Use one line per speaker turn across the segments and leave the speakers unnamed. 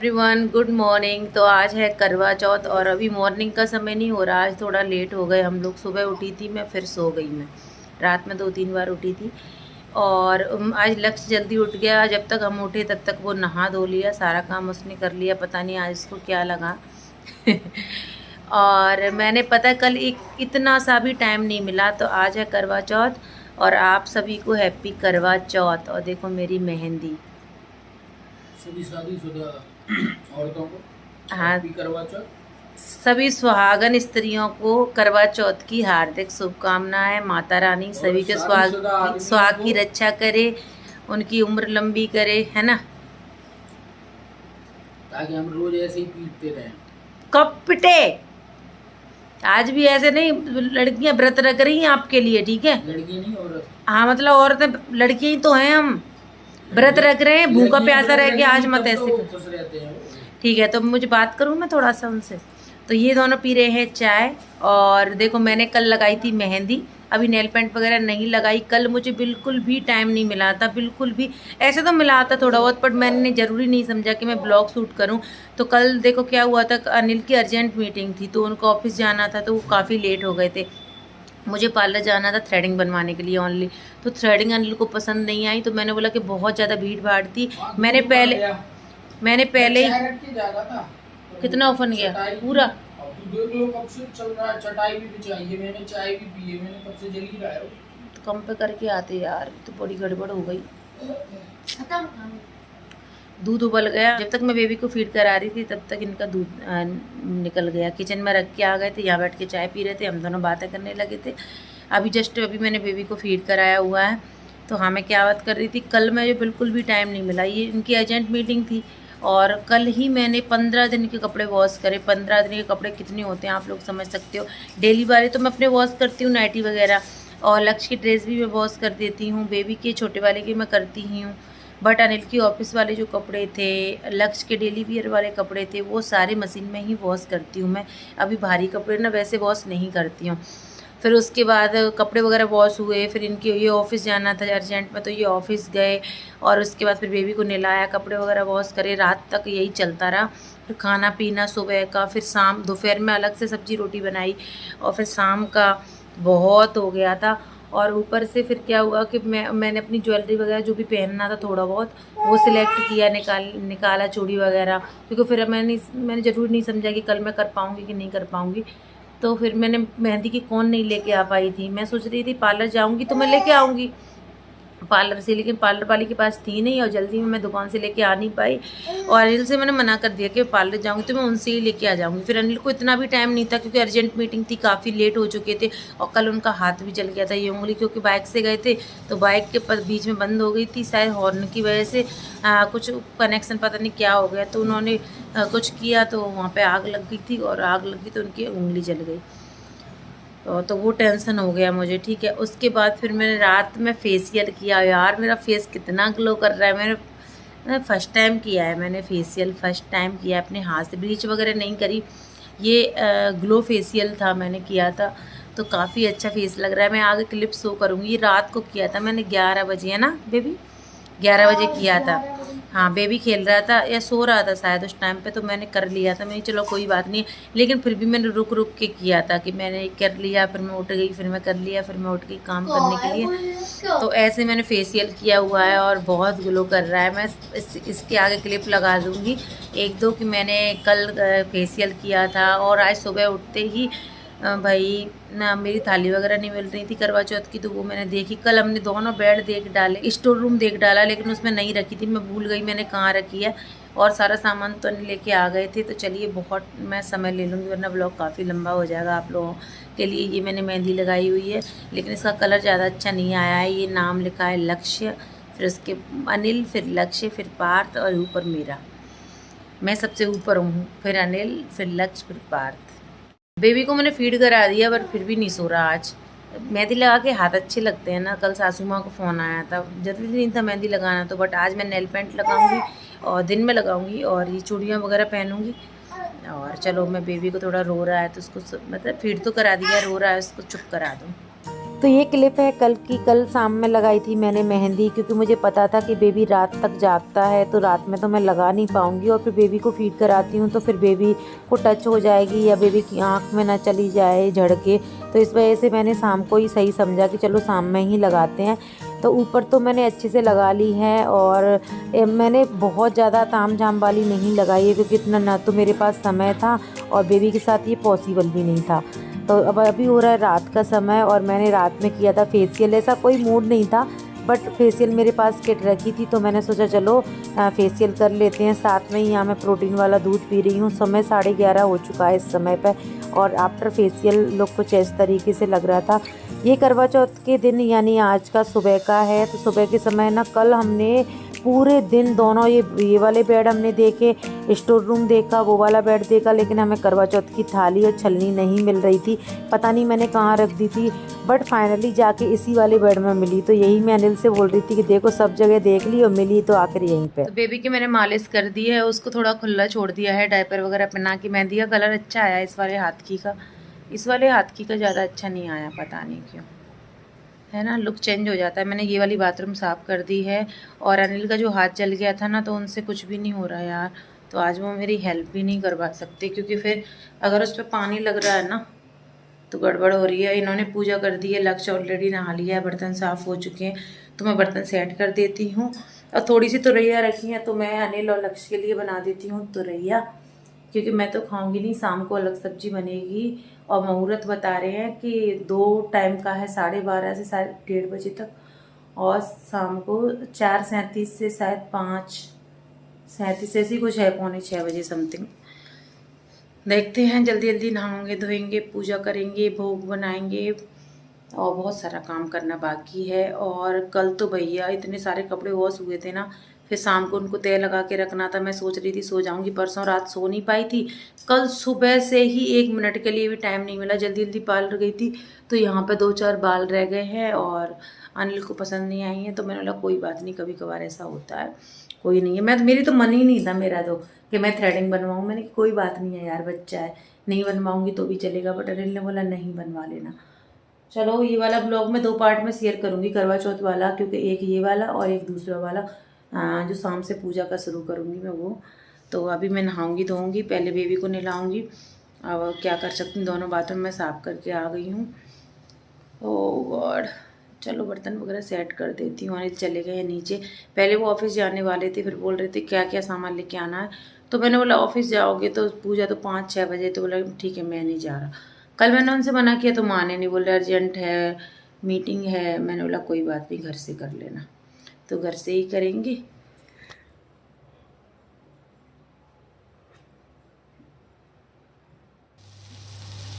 Everyone, good morning. तो आज है करवा चौथ और अभी मॉर्निंग का समय नहीं हो रहा, आज थोड़ा लेट हो गए हम लोग। सुबह उठी थी मैं, फिर सो गई मैं। रात में 2-3 बार उठी थी और आज लक्ष्य जल्दी उठ गया। जब तक हम उठे तब तक वो नहा धो लिया, सारा काम उसने कर लिया। पता नहीं आज इसको क्या लगा और मैंने पता कल इतना सा भी टाइम नहीं मिला। तो आज है करवा चौथ और आप सभी को हैप्पी करवा चौथ। और देखो मेरी मेहंदी,
सभी शादीशुदा औरतों को
हाँ,
हैप्पी करवा चौथ।
सभी सुहागन स्त्रियों को करवा चौथ की हार्दिक शुभकामनाएं। माता रानी सभी के सुहाग की रक्षा करे, उनकी उम्र लंबी करे, है ना।
ताकि हम रोज ऐसे ही पीटते रहें।
कब पिटे, आज भी ऐसे नहीं। लड़कियां व्रत रख रही हैं आपके लिए, ठीक है।
लड़की नहीं औरत।
हाँ मतलब औरतें, लड़कियां ही तो हैं। हम व्रत रख रहे हैं, भूखा प्यासा रह के आज मत ऐसे
खुश रहते हैं।
ठीक है। तो मुझे बात करूँ मैं थोड़ा सा उनसे। तो ये दोनों पी रहे हैं चाय। और देखो मैंने कल लगाई थी मेहंदी, अभी नेल पेंट वगैरह नहीं लगाई। कल मुझे बिल्कुल भी टाइम नहीं मिला था, बिल्कुल भी। ऐसे तो मिला था थोड़ा बहुत, पर मैंने ज़रूरी नहीं समझा कि मैं ब्लॉग शूट करूं। तो कल देखो क्या हुआ था, अनिल की अर्जेंट मीटिंग थी तो उनको ऑफिस जाना था, तो वो काफ़ी लेट हो गए थे। मुझे पार्लर जाना था थ्रेडिंग बनवाने के लिए ओनली। तो थ्रेडिंग अनिल को पसंद नहीं आई, तो मैंने बोला कि बहुत ज़्यादा भीड़ भाड़ थी। मैंने पहले ही कितना ओपन गया पूरा।
देख लो कब से चल रहा है, चटाई भी बिछाई है मैंने, चाय भी पी है मैंने, कब से जल ही रहा है।
तो कम पे करके आते यार, तो बड़ी गड़बड़ हो गई। दूध उबल गया। जब तक मैं बेबी को फीड करा रही थी तब तक इनका दूध निकल गया। किचन में रख के आ गए थे, यहाँ बैठ के चाय पी रहे थे, हम दोनों बातें करने लगे थे। अभी मैंने बेबी को फीड कराया हुआ है। तो हाँ, मैं क्या बात कर रही थी, कल मुझे बिल्कुल भी टाइम नहीं मिला। ये इनकी अर्जेंट मीटिंग थी और कल ही मैंने 15 दिन के कपड़े वॉश करे। 15 दिन के कपड़े कितने होते हैं आप लोग समझ सकते हो। डेली वाले तो मैं अपने वॉश करती हूँ, नाइटी वगैरह, और लक्ष्य की ड्रेस भी मैं वॉश कर देती हूँ, बेबी के छोटे वाले की मैं करती ही हूँ। बट अनिल की ऑफिस वाले जो कपड़े थे, लक्ष्य के डेली वियर वाले कपड़े थे, वो सारे मशीन में ही वॉश करती हूँ मैं। अभी भारी कपड़े ना वैसे वॉश नहीं करती हूँ। फिर उसके बाद कपड़े वगैरह वॉश हुए, फिर इनके ये ऑफिस जाना था अर्जेंट में, तो ये ऑफिस गए। और उसके बाद फिर बेबी को नहलाया, कपड़े वगैरह वॉश करे, रात तक यही चलता रहा। फिर खाना पीना सुबह का, फिर शाम दोपहर में अलग से सब्जी रोटी बनाई, और फिर शाम का बहुत हो गया था। और ऊपर से फिर क्या हुआ कि मैंने अपनी ज्वेलरी वगैरह जो भी पहनना था थोड़ा बहुत वो सिलेक्ट किया, निकाला चूड़ी वगैरह, क्योंकि फिर मैंने ज़रूर नहीं समझा कि कल मैं कर पाऊँगी कि नहीं कर पाऊँगी। तो फिर मैंने मेहंदी की कोन नहीं लेके आ पाई थी। मैं सोच रही थी पार्लर जाऊंगी तो मैं लेके आऊँगी पार्लर से, लेकिन पार्लर वाली के पास थी नहीं और जल्दी में मैं दुकान से लेके आ नहीं पाई। और अनिल से मैंने मना कर दिया कि पार्लर जाऊंगी तो मैं उनसे ही लेके आ जाऊंगी। फिर अनिल को इतना भी टाइम नहीं था क्योंकि अर्जेंट मीटिंग थी, काफ़ी लेट हो चुके थे। और कल उनका हाथ भी जल गया था, ये उंगली, क्योंकि बाइक से गए थे तो बाइक के बीच में बंद हो गई थी, शायद हॉर्न की वजह से कुछ कनेक्शन पता नहीं क्या हो गया। तो उन्होंने कुछ किया तो वहाँ पर आग लग गई थी, और आग लग गई तो उनकी उंगली जल गई। तो वो टेंशन हो गया मुझे, ठीक है। उसके बाद फिर मैंने रात में फेशियल किया। यार मेरा फेस कितना ग्लो कर रहा है। मैंने फ़र्स्ट टाइम किया है, मैंने फेशियल फ़र्स्ट टाइम किया अपने हाथ से, ब्लीच वगैरह नहीं करी। ये ग्लो फेशियल था, मैंने किया था, तो काफ़ी अच्छा फेस लग रहा है। मैं आगे क्लिप शो करूँगी। ये रात को किया था मैंने 11 बजे, है ना बेबी, 11 बजे किया था। हाँ, बेबी खेल रहा था या सो रहा था शायद उस टाइम पे, तो मैंने कर लिया था। मैंने चलो कोई बात नहीं, लेकिन फिर भी मैंने रुक रुक के किया था कि मैंने कर लिया, फिर मैं उठ गई, फिर मैं कर लिया, फिर मैं उठ गई काम करने के लिए। तो ऐसे मैंने फेशियल किया हुआ है और बहुत ग्लो कर रहा है। मैं इसके आगे क्लिप लगा दूँगी 1-2 कि मैंने कल फेशियल किया था। और आज सुबह उठते ही भाई ना मेरी थाली वगैरह नहीं मिल रही थी करवा चौथ की, तो वो मैंने देखी। कल हमने दोनों बेड देख डाले, स्टोर रूम देख डाला, लेकिन उसमें नहीं रखी थी, मैं भूल गई मैंने कहाँ रखी है। और सारा सामान तो नहीं लेके आ गए थे। तो चलिए, बहुत मैं समय ले लूँगी वरना ब्लॉग काफ़ी लंबा हो जाएगा आप लोगों के लिए। ये मैंने मेहंदी लगाई हुई है, लेकिन इसका कलर ज़्यादा अच्छा नहीं आया है। ये नाम लिखा है लक्ष्य, फिर उसके अनिल, फिर लक्ष्य, फिर पार्थ, और ऊपर मेरा, मैं सबसे ऊपर हूँ, फिर अनिल, फिर लक्ष्य, फिर पार्थ। बेबी को मैंने फीड करा दिया पर फिर भी नहीं सो रहा। आज मेहंदी लगा के हाथ अच्छे लगते हैं ना। कल सासू माँ को फ़ोन आया था, जरूरी नहीं था मेहंदी लगाना, तो बट आज मैं नेल पेंट लगाऊंगी और दिन में लगाऊंगी, और ये चूड़ियाँ वगैरह पहनूंगी। और चलो, मैं बेबी को थोड़ा रो रहा है तो उसको मतलब फीड तो करा दिया, रो रहा है, उसको चुप करा दूँ। तो ये क्लिप है कल की। कल शाम में लगाई थी मैंने मेहंदी, क्योंकि मुझे पता था कि बेबी रात तक जागता है तो रात में तो मैं लगा नहीं पाऊँगी, और फिर बेबी को फीड कराती हूँ तो फिर बेबी को टच हो जाएगी या बेबी की आँख में ना चली जाए झड़के। तो इस वजह से मैंने शाम को ही सही समझा कि चलो शाम में ही लगाते हैं। तो ऊपर तो मैंने अच्छे से लगा ली है, और मैंने बहुत ज़्यादा ताम झाम वाली नहीं लगाई है, क्योंकि इतना ना तो मेरे पास समय था और बेबी के साथ ये पॉसिबल भी नहीं था। तो अब अभी हो रहा है रात का समय, और मैंने रात में किया था फेशियल। ऐसा कोई मूड नहीं था, बट फेशियल मेरे पास किट रखी थी तो मैंने सोचा चलो फेशियल कर लेते हैं। साथ में ही यहाँ मैं प्रोटीन वाला दूध पी रही हूँ। समय 11:30 हो चुका है इस समय पर, और आफ्टर फेशियल लुक कुछ इस तरीके से लग रहा था। ये करवा चौथ के दिन यानी आज का सुबह का है। तो सुबह के समय ना कल हमने पूरे दिन दोनों ये वाले बेड हमने देखे, स्टोर रूम देखा, वो वाला बेड देखा, लेकिन हमें करवा चौथ की थाली और छलनी नहीं मिल रही थी। पता नहीं मैंने कहाँ रख दी थी, बट फाइनली जाके इसी वाले बेड में मिली। तो यही मैं अनिल से बोल रही थी कि देखो सब जगह देख ली और मिली तो आखिर यहीं पे। तो बेबी की मैंने मालिश कर दी है, उसको थोड़ा खुला छोड़ दिया है, डायपर वगैरह पहना के। मेहंदी का कलर अच्छा आया इस वाले हाथ की का, इस वाले हाथ की का ज़्यादा अच्छा नहीं आया, पता नहीं क्यों, है ना, लुक चेंज हो जाता है। मैंने ये वाली बाथरूम साफ़ कर दी है, और अनिल का जो हाथ जल गया था ना, तो उनसे कुछ भी नहीं हो रहा यार। तो आज वो मेरी हेल्प भी नहीं करवा सकते, क्योंकि फिर अगर उस पर पानी लग रहा है ना तो गड़बड़ हो रही है। इन्होंने पूजा कर दी है, लक्ष्य ऑलरेडी नहा लिया है, बर्तन साफ़ हो चुके हैं, तो मैं बर्तन सेट कर देती हूँ। और थोड़ी सी तुरैया रखी है तो मैं अनिल और लक्ष्य के लिए बना देती हूँ तुरैया, क्योंकि मैं तो खाऊंगी नहीं, शाम को अलग सब्जी बनेगी। और मुहूर्त बता रहे हैं कि 2 टाइम का है, 12:30 से 1:30 बजे तक, और शाम को 4:37 से शायद 5:37 ऐसी कुछ है, 5:45 बजे समथिंग। देखते हैं, जल्दी जल्दी नहाएंगे, धोएंगे, पूजा करेंगे, भोग बनाएंगे, और बहुत सारा काम करना बाकी है। और कल तो भैया इतने सारे कपड़े वॉश हुए थे ना, फिर शाम को उनको तय लगा के रखना था। मैं सोच रही थी सो जाऊंगी, परसों रात सो नहीं पाई थी। कल सुबह से ही 1 मिनट के लिए भी टाइम नहीं मिला, जल्दी जल्दी पार्लर गई थी, तो यहाँ पे 2-4 बाल रह गए हैं और अनिल को पसंद नहीं आई हैं। तो मैंने बोला कोई बात नहीं, कभी कभार ऐसा होता है, कोई नहीं है। मेरी तो मन ही नहीं था मेरा तो कि मैं थ्रेडिंग बनवाऊँ। मैंने कि कोई बात नहीं है यार, बच्चा है, नहीं बनवाऊँगी तो भी चलेगा, बट अनिल ने बोला नहीं बनवा लेना। चलो, ये वाला ब्लॉग मैं 2 पार्ट में शेयर करूँगी, करवा चौथ वाला, क्योंकि एक ये वाला और एक दूसरा वाला जो शाम से पूजा का शुरू करूँगी मैं वो। तो अभी मैं नहाऊँगी धोऊँगी, पहले बेबी को नहलाऊँगी। अब क्या कर सकती हूँ, दोनों बाथरूम में साफ़ करके आ गई हूँ। ओह गॉड, चलो बर्तन वगैरह सेट कर देती हूँ। अनिल चले गए हैं नीचे, पहले वो ऑफिस जाने वाले थे, फिर बोल रहे थे क्या क्या सामान लेके आना है। तो मैंने बोला ऑफिस जाओगे तो पूजा तो 5-6 बजे, तो बोला ठीक है मैं नहीं जा रहा। कल मैंने उनसे मना किया तो माने नहीं, बोले अर्जेंट है, मीटिंग है। मैंने बोला कोई बात नहीं, घर से कर लेना, तो घर से ही करेंगे।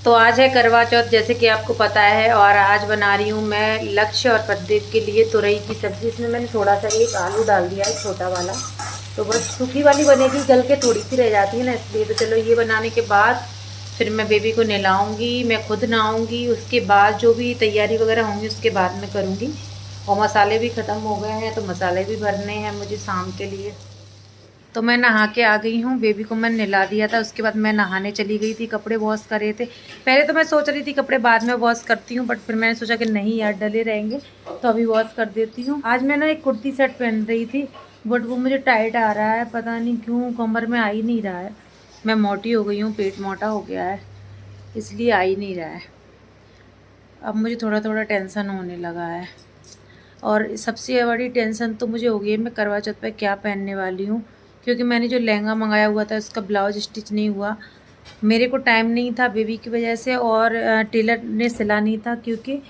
तो आज है करवा चौथ, जैसे कि आपको पता है, और आज बना रही हूँ मैं लक्ष्य और प्रदीप के लिए तुरई की सब्ज़ी। इसमें मैंने थोड़ा सा एक आलू डाल दिया है, छोटा वाला, तो बस सूखी वाली बनेगी, गल के थोड़ी सी रह जाती है ना, इसलिए। तो चलो ये बनाने के बाद फिर मैं बेबी को नहलाऊँगी, मैं खुद नहाऊँगी, उसके बाद जो भी तैयारी वगैरह होंगी उसके बाद में करूँगी। और मसाले भी ख़त्म हो गए हैं, तो मसाले भी भरने हैं मुझे शाम के लिए। तो मैं नहा के आ गई हूँ, बेबी को मैंने नहला दिया था, उसके बाद मैं नहाने चली गई थी, कपड़े वॉश करे थे। पहले तो मैं सोच रही थी कपड़े बाद में वॉश करती हूँ, बट फिर मैंने सोचा कि नहीं यार डले रहेंगे, तो अभी वॉश कर देती हूँ। आज मैं ना एक कुर्ती सेट पहन रही थी, बट वो मुझे टाइट आ रहा है, पता नहीं क्यों, कमर में आ ही नहीं रहा है। मैं मोटी हो गई हूँ, पेट मोटा हो गया है, इसलिए आ ही नहीं रहा है। अब मुझे थोड़ा थोड़ा टेंशन होने लगा है, और सबसे बड़ी टेंशन तो मुझे हो गई है मैं करवा चौथ पर क्या पहनने वाली हूँ, क्योंकि मैंने जो लहंगा मंगाया हुआ था उसका ब्लाउज स्टिच नहीं हुआ। मेरे को टाइम नहीं था बेबी की वजह से, और टेलर ने सिला नहीं था, क्योंकि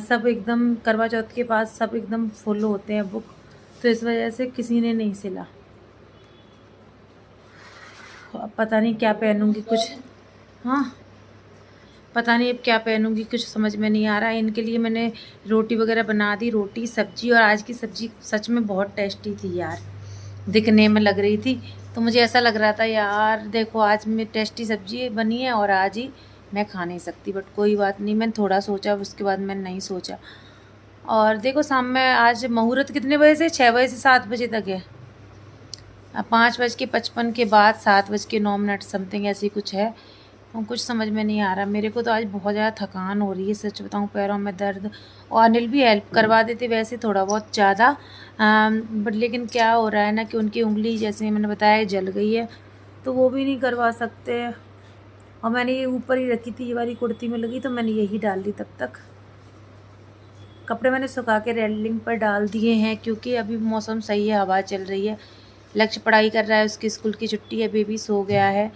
सब एकदम करवा चौथ के पास सब एकदम फुल होते हैं बुक, तो इस वजह से किसी ने नहीं सिला। अब पता नहीं क्या पहनूंगी, कुछ हाँ पता नहीं अब क्या पहनूंगी, कुछ समझ में नहीं आ रहा है। इनके लिए मैंने रोटी वगैरह बना दी, रोटी सब्जी, और आज की सब्जी सच में बहुत टेस्टी थी यार, दिखने में लग रही थी। तो मुझे ऐसा लग रहा था यार देखो आज में टेस्टी सब्जी बनी है और आज ही मैं खा नहीं सकती, बट कोई बात नहीं, मैंने थोड़ा सोचा, उसके बाद मैंने नहीं सोचा। और देखो शाम में आज मुहूर्त कितने बजे से, 6 बजे से 7 बजे तक है। 5:55 के बाद 7:09 समथिंग ऐसी कुछ है। कुछ समझ में नहीं आ रहा। मेरे को तो आज बहुत ज़्यादा थकान हो रही है, सच बताऊँ, पैरों में दर्द। और अनिल भी हेल्प करवा देते वैसे थोड़ा बहुत ज़्यादा, बट लेकिन क्या हो रहा है ना कि उनकी उंगली जैसे मैंने बताया जल गई है, तो वो भी नहीं करवा सकते। और मैंने ये ऊपर ही रखी थी, ये वाली कुर्ती में लगी, तो मैंने यही डाल दी। तब तक कपड़े मैंने सुखा के रेलिंग पर डाल दिए हैं, क्योंकि अभी मौसम सही है, हवा चल रही है। लक्ष्य पढ़ाई कर रहा है, उसकी स्कूल की छुट्टी है, बेबी सो गया है।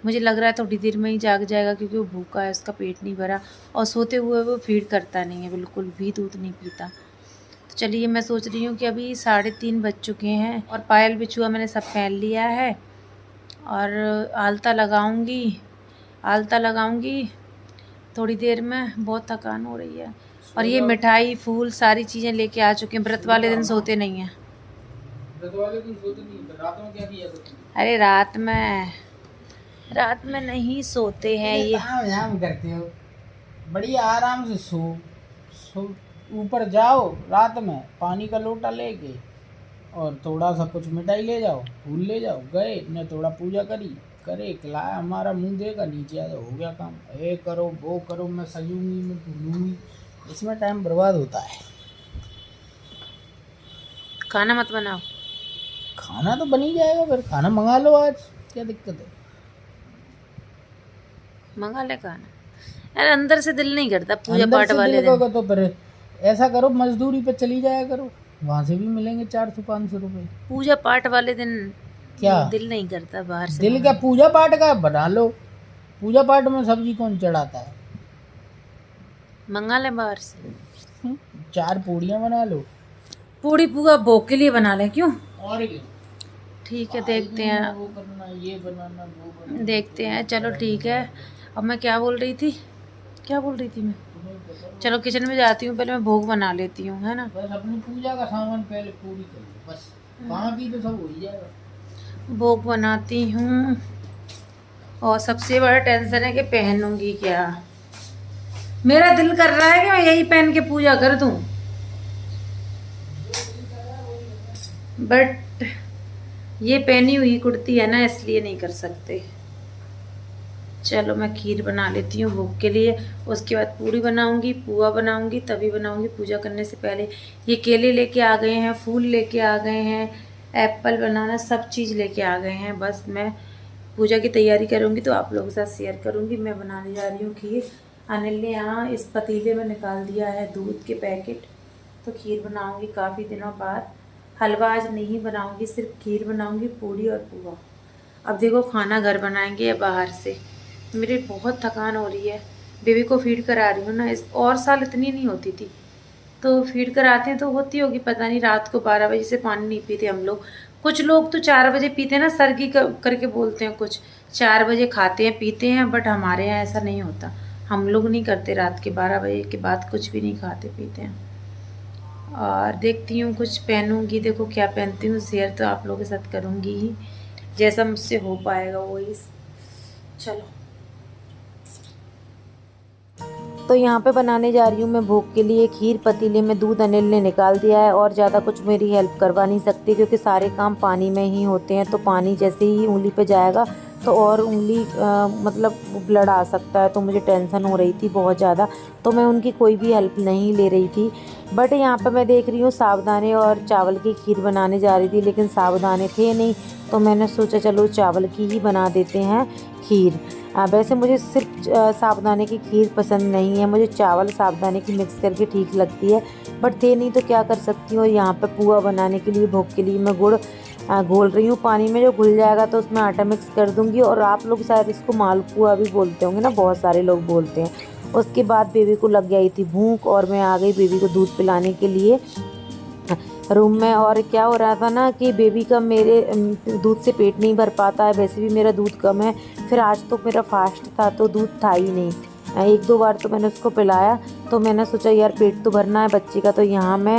मुझे लग रहा है थोड़ी देर में ही जाग जाएगा, क्योंकि वो भूखा है, उसका पेट नहीं भरा। और सोते हुए वो फीड करता नहीं है, बिल्कुल भी दूध नहीं पीता। तो चलिए, मैं सोच रही हूँ कि अभी 3:30 बज चुके हैं और पायल बिछुआ मैंने सब पहन लिया है। और आलता लगाऊंगी थोड़ी देर में। बहुत थकान हो रही है। और ये मिठाई फूल सारी चीज़ें लेके आ चुके हैं। व्रत वाले दिन सोते नहीं हैं।
व्रत वाले दिन सोते नहीं, रात में क्या किया था तुमने?
अरे रात में नहीं सोते हैं ये।
आराम करते हो, बढ़िया आराम से सो ऊपर जाओ रात में पानी का लोटा लेके, और थोड़ा सा कुछ मिठाई ले जाओ, फूल ले जाओ, गए ने थोड़ा पूजा करे खिलाया, हमारा मुंह देगा, नीचे आ जाओ, हो गया काम। ये करो वो करो, मैं सजूंगी, मैं भूलूंगी, इसमें टाइम बर्बाद होता है।
खाना मत बनाओ।
खाना तो बन ही जाएगा, फिर खाना मंगा लो, आज क्या दिक्कत है?
मंगा ले खाना। यार अंदर से दिल नहीं करता पूजा
अंदर
पाठ
से
वाले
दिल
दिन।
होगा तो फिर ऐसा करो, मजदूरी पे चली जाया करो, वहां से भी मिलेंगे 400-500 रुपए।
पूजा पाठ वाले दिन
क्या
दिल नहीं करता बाहर से
दिल का पूजा पाठ का बना लो। पूजा पाठ में सब्जी कौन चढ़ाता है?
मंगा ले बाहर से।
4 पूड़ियाँ बना लो।
पूड़ी पुआ भोग के लिए बना ले, क्यों?
और क्या?
ठीक है, देखते हैं,
वो करना, ये बनाना, वो बनाना,
देखते हैं। चलो ठीक है। अब मैं क्या बोल रही थी मैं? चलो किचन में जाती हूँ, पहले मैं भोग बना लेती हूँ, है ना।
बस अपनी पूजा का सामान पहले पूरी कर लो, बस बाकी तो सब हो ही जाएगा।
भोग बनाती हूँ। और सबसे बड़ा टेंशन है कि पहनूंगी क्या। मेरा दिल कर रहा है कि मैं यही पहन के पूजा कर दूं, बट ये पहनी हुई कुर्ती है ना, इसलिए नहीं कर सकते। चलो मैं खीर बना लेती हूँ भोग के लिए, उसके बाद पूरी बनाऊंगी, पुआ बनाऊंगी, तभी बनाऊंगी पूजा करने से पहले। ये केले लेके आ गए हैं, फूल लेके आ गए हैं, एप्पल बनाना, सब चीज़ लेके आ गए हैं। बस मैं पूजा की तैयारी करूंगी तो आप लोगों के साथ शेयर करूंगी। मैं बनाने जा रही हूँ खीर। अनिल ने यहाँ इस पतीले में निकाल दिया है दूध के पैकेट, तो खीर बनाऊंगी काफ़ी दिनों बाद। हलवा आज नहीं बनाऊंगी, सिर्फ खीर बनाऊंगी, पूड़ी और पुआ। अब देखो खाना घर बनाएंगे या बाहर से। मेरी बहुत थकान हो रही है, बेबी को फीड करा रही हूँ ना। इस और साल इतनी नहीं होती थी, तो फीड कराते हैं तो होती होगी, पता नहीं। रात को 12 बजे से पानी नहीं पीते हम लोग। कुछ लोग तो 4 बजे पीते हैं ना, सरगी करके बोलते हैं कुछ। 4 बजे खाते हैं पीते हैं, बट हमारे यहाँ ऐसा नहीं होता। हम लोग नहीं करते, रात के 12 बजे के बाद कुछ भी नहीं खाते पीते हैं। और देखती हूँ कुछ पहनूंगी, देखो क्या पहनती हूँ, शेयर तो आप लोगों के साथ करूँगी ही, जैसा मुझसे हो पाएगा वही। चलो तो यहाँ पे बनाने जा रही हूँ मैं भोग के लिए खीर। पतीले में दूध अनिल ने निकाल दिया है, और ज़्यादा कुछ मेरी हेल्प करवा नहीं सकती, क्योंकि सारे काम पानी में ही होते हैं। तो पानी जैसे ही उंगली पे जाएगा तो और उंगली मतलब ब्लड आ सकता है, तो मुझे टेंशन हो रही थी बहुत ज़्यादा, तो मैं उनकी कोई भी हेल्प नहीं ले रही थी। बट यहाँ पे मैं देख रही हूँ साबुदाने और चावल की खीर बनाने जा रही थी, लेकिन साबुदाने थे नहीं, तो मैंने सोचा चलो चावल की ही बना देते हैं खीर। वैसे मुझे सिर्फ साबुदाने की खीर पसंद नहीं है, मुझे चावल साबुदाने की मिक्स करके ठीक लगती है, बट थे नहीं तो क्या कर सकती हूँ। और यहाँ पे पुआ बनाने के लिए भोग के लिए मैं गुड़ घोल रही हूँ पानी में। जो घुल जाएगा तो उसमें आटा मिक्स कर दूँगी, और आप लोग शायद इसको मालपुआ भी बोलते होंगे ना, बहुत सारे लोग बोलते हैं। उसके बाद बेबी को लग गई थी भूख, और मैं आ गई बेबी को दूध पिलाने के लिए रूम में। और क्या हो रहा था ना कि बेबी का मेरे दूध से पेट नहीं भर पाता है, वैसे भी मेरा दूध कम है। फिर आज तो मेरा फास्ट था, तो दूध था ही नहीं। 1-2 बार तो मैंने उसको पिलाया, तो मैंने सोचा यार पेट तो भरना है बच्चे का, तो यहाँ मैं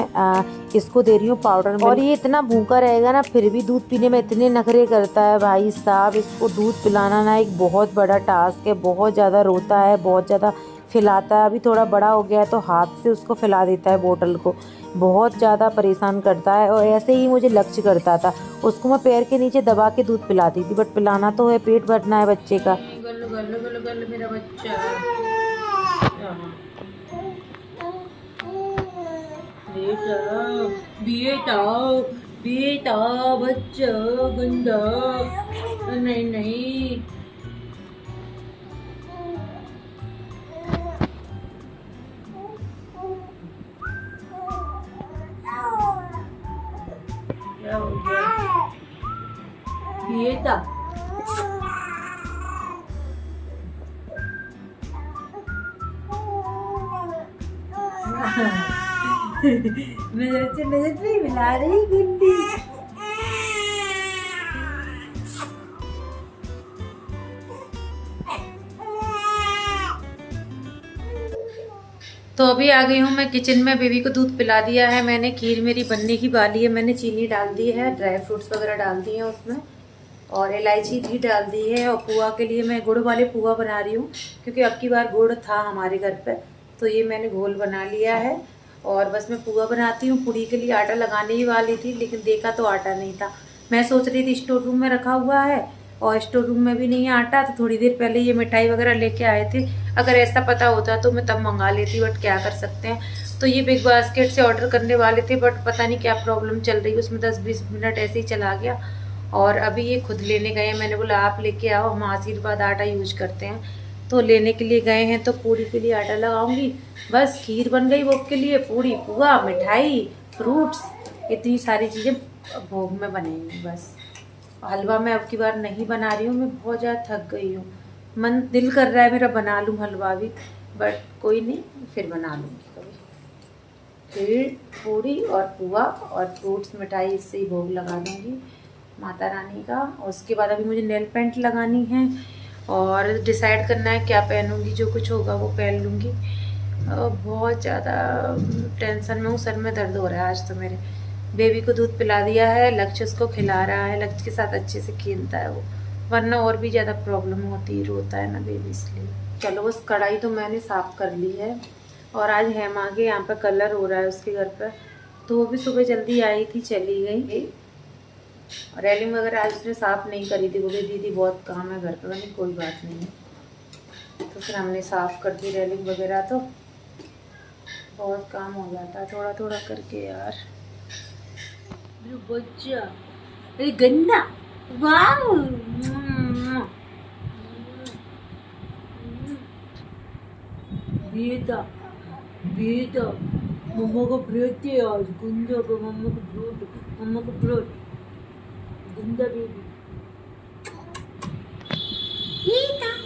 इसको दे रही हूँ पाउडर मिल्क। और ये इतना भूखा रहेगा ना, फिर भी दूध पीने में इतने नखरे करता है भाई साहब। इसको दूध पिलाना ना एक बहुत बड़ा टास्क है, बहुत ज़्यादा रोता है, बहुत ज़्यादा फैलाता है। अभी थोड़ा बड़ा हो गया है तो हाथ से उसको फैला देता है बोतल को, बहुत ज़्यादा परेशान करता है। और ऐसे ही मुझे लक्ष्य करता था, उसको मैं पैर के नीचे दबा के दूध पिलाती थी, बट पिलाना तो है, पेट भरना है बच्चे का। गल्लू गल्लू गल्लू गल्लू मेरा बच्चा, बेटा बेटा बेटा बच्चा गंदा, नहीं नहीं क्या हो गया बेटा। नजर से नजर नहीं मिला रही गुड्डी। तो अभी आ गई हूँ मैं किचन में, बेबी को दूध पिला दिया है मैंने, खीर मेरी बनने की वाली है, मैंने चीनी डाल दी है, ड्राई फ्रूट्स वगैरह डाल दिए हैं उसमें, और इलायची भी डाल दी है। और पुआ के लिए मैं गुड़ वाले पुआ बना रही हूँ, क्योंकि अब की बार गुड़ था हमारे घर पे, तो ये मैंने घोल बना लिया है। और बस मैं पुआ बनाती हूँ। पूड़ी के लिए आटा लगाने ही वाली थी, लेकिन देखा तो आटा नहीं था। मैं सोच रही थी स्टोर रूम में रखा हुआ है, और स्टोर रूम में भी नहीं है आटा, तो थोड़ी देर पहले ये मिठाई वगैरह लेके आए थे। अगर ऐसा पता होता तो मैं तब मंगा लेती, बट क्या कर सकते हैं। तो ये बिग बास्केट से ऑर्डर करने वाले थे, बट पता नहीं क्या प्रॉब्लम चल रही है उसमें, 10-20 मिनट ऐसे ही चला गया। और अभी ये खुद लेने गए हैं, मैंने बोला आप लेके आओ, हम आशीर्वाद आटा यूज करते हैं। तो लेने के लिए गए हैं, तो पूड़ी के लिए आटा लगाऊंगी। बस खीर बन गई भोग के लिए, पूड़ी पुआ मिठाई फ्रूट्स, इतनी सारी चीज़ें भोग में बनेंगी बस। हलवा मैं अब की बार नहीं बना रही हूँ, मैं बहुत ज़्यादा थक गई हूँ। मन दिल कर रहा है मेरा बना लूँ हलवा भी, बट कोई नहीं, फिर बना लूँगी कभी। खीर पूड़ी और पुआ और फ्रूट्स मिठाई, इससे ही भोग लगा दूँगी माता रानी का। और उसके बाद अभी मुझे नेल पेंट लगानी है, और डिसाइड करना है क्या पहनूँगी, जो कुछ होगा वो पहन लूँगी। बहुत ज़्यादा टेंशन में हूँ, सर में दर्द हो रहा है आज तो मेरे। बेबी को दूध पिला दिया है, लक्ष्य उसको खिला रहा है, लक्ष्य के साथ अच्छे से खेलता है वो, वरना और भी ज़्यादा प्रॉब्लम होती है, रोता है ना बेबी, इसलिए। चलो बस कढ़ाई तो मैंने साफ़ कर ली है। और आज हेम आ गए, यहाँ पर कलर हो रहा है उसके घर पर, तो वो भी सुबह जल्दी आई थी, चली गई। और रेलिंग वगैरह आज उसने साफ़ नहीं करी थी, वो भी दीदी बहुत काम है घर पर, मैंने कोई बात नहीं है। तो फिर हमने साफ़ कर दी रेलिंग वगैरह, तो बहुत काम हो जाता है थोड़ा थोड़ा करके यार। बच्चा अरे गन्ना, वाह बेटा बेटा, मम्मा को ब्रेड दे आज, गुंजा को मम्मा को ब्रेड, मम्मा को ब्रेड, गुंजा बेबी बेटा।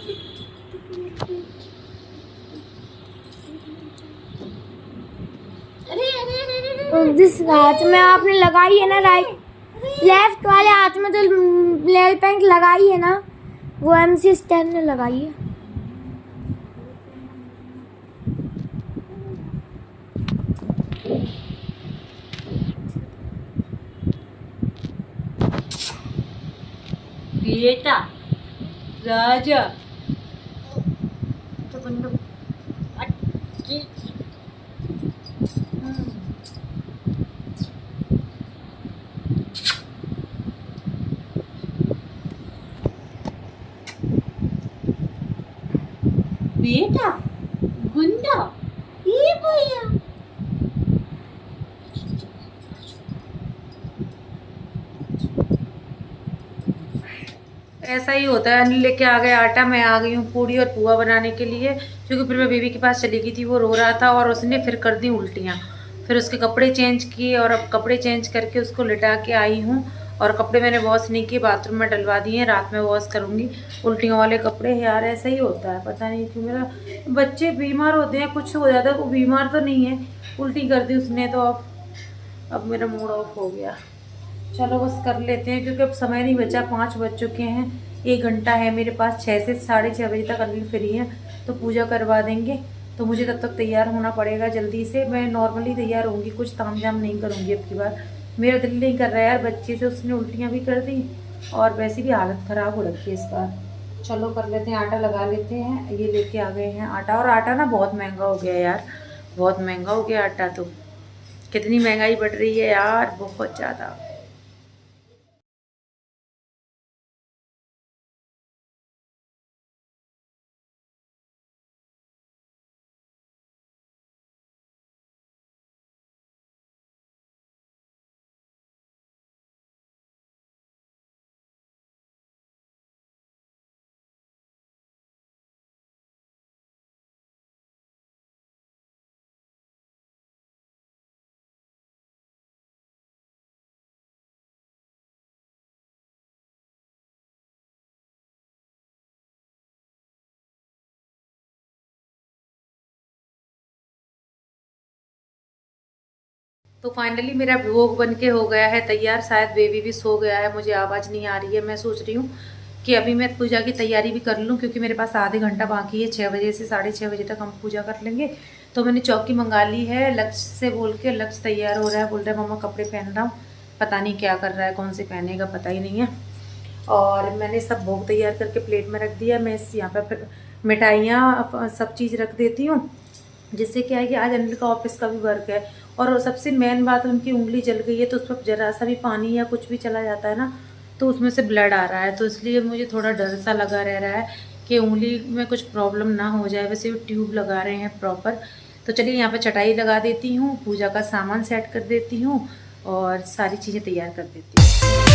जिस हाथ में आपने लगाई है ना, लेफ्ट वाले हाथ में जो नेल पेंट लगाई है ना, वो MC स्टैन ने लगाई है।
बेटा राजा तो बंदो बेटा गुंडा ये भैया। ऐसा ही होता है, अनिल लेके आ गया आटा, मैं आ गई हूँ पूड़ी और पुआ बनाने के लिए, क्योंकि फिर मैं बेबी के पास चली गई थी, वो रो रहा था और उसने फिर कर दी उल्टियाँ। फिर उसके कपड़े चेंज किए, और अब कपड़े चेंज करके उसको लिटा के आई हूँ। और कपड़े मैंने वॉश नहीं किए, बाथरूम में डलवा दिए हैं, रात में वॉश करूँगी उल्टियों वाले कपड़े। यार ऐसा ही होता है, पता नहीं क्यों मेरा, बच्चे बीमार होते हैं, कुछ हो जाता है, वो बीमार तो नहीं है, उल्टी कर दी उसने, तो अब मेरा मूड ऑफ हो गया। चलो बस कर लेते हैं, क्योंकि अब समय नहीं बचा, 5 बज चुके हैं, 1 घंटा है मेरे पास, 6 से 6:30 बजे तक अनिल फ्री है, तो पूजा करवा देंगे। तो मुझे तब तक तैयार होना पड़ेगा जल्दी से। मैं नॉर्मली तैयार होंगी, कुछ तामझाम नहीं करूँगी अब की बार, मेरा दिल नहीं कर रहा है यार, बच्चे से उसने उल्टियाँ भी कर दी, और वैसे भी हालत ख़राब हो रखी है इस बार। चलो कर लेते हैं, आटा लगा लेते हैं। ये लेके आ गए हैं आटा, और आटा ना बहुत महंगा हो गया यार, बहुत महंगा हो गया आटा। तो कितनी महंगाई बढ़ रही है यार, बहुत ज़्यादा। तो फाइनली मेरा भोग बन के हो गया है तैयार। शायद बेबी भी सो गया है, मुझे आवाज़ नहीं आ रही है। मैं सोच रही हूँ कि अभी मैं पूजा की तैयारी भी कर लूँ, क्योंकि मेरे पास आधे घंटा बाकी है। 6 बजे से 6:30 बजे तक हम पूजा कर लेंगे। तो मैंने चौकी मंगा ली है लक्ष्य से बोल के। लक्ष्य तैयार हो रहा है, बोल रहा है मम्मा कपड़े पहन रहा हूँ। पता नहीं क्या कर रहा है, कौन से पहनेगा पता ही नहीं है। और मैंने सब भोग तैयार करके प्लेट में रख दिया। मैं यहाँ पर मिठाइयाँ सब चीज़ रख देती हूँ, जिससे क्या है कि आज अनिल का ऑफिस का भी वर्क है। और सबसे मेन बात, उनकी उंगली जल गई है, तो उस पर जरा सा भी पानी या कुछ भी चला जाता है ना, तो उसमें से ब्लड आ रहा है। तो इसलिए मुझे थोड़ा डर सा लगा रह रहा है कि उंगली में कुछ प्रॉब्लम ना हो जाए। वैसे वो ट्यूब लगा रहे हैं प्रॉपर। तो चलिए यहाँ पर चटाई लगा देती हूँ, पूजा का सामान सेट कर देती हूँ और सारी चीज़ें तैयार कर देती हूँ।